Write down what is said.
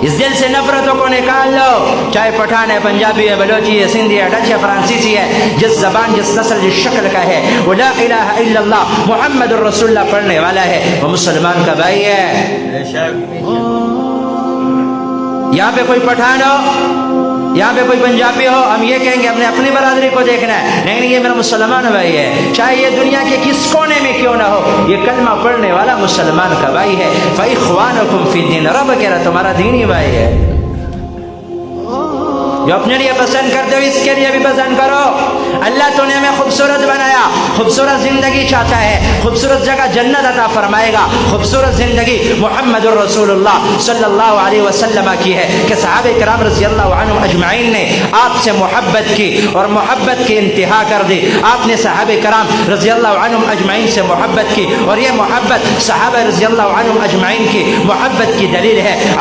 اس دل سے نفرتوں کو نکال لو، چاہے پٹھان ہے، پنجابی ہے، بلوچی ہے، سندھی ہے، ڈچ ہے، فرانسیسی ہے، جس زبان، جس نسل، جس شکل کا ہے، وہ لا الہ الا اللہ محمد الرسول اللہ پڑھنے والا ہے، وہ مسلمان کا بھائی ہے۔ یہاں پہ کوئی پٹھان ہو، یہاں پہ کوئی پنجابی ہو، ہم یہ کہیں گے ہم نے اپنی برادری کو دیکھنا ہے، نہیں یہ میرا مسلمان بھائی ہے، چاہے یہ دنیا کے کس کونے میں کیوں نہ ہو، یہ کلمہ پڑھنے والا مسلمان کا بھائی ہے۔ فَإِخْوَانُكُمْ فِي الدِّينِ، رب کہہ رہا تمہارا دینی بھائی ہے۔ جو اپنے لیے پسند کرتے ہو اس کے لیے بھی پسند کرو۔ اللہ تو نے ہمیں خوبصورت بنایا، خوبصورت زندگی چاہتا ہے، خوبصورت جگہ جنت عطا فرمائے گا، خوبصورت زندگی محمد الرسول اللہ صلی اللہ علیہ وسلم کی ہے کہ صحابہ کرام رضی اللہ عنہم اجمعین نے آپ سے محبت کی اور محبت کی انتہا کر دی۔ آپ نے صحابہ کرام رضی اللہ عنہم اجمعین سے محبت کی اور یہ محبت صحابہ رضی اللہ عنہم اجمعین کی محبت کی دلیل ہے۔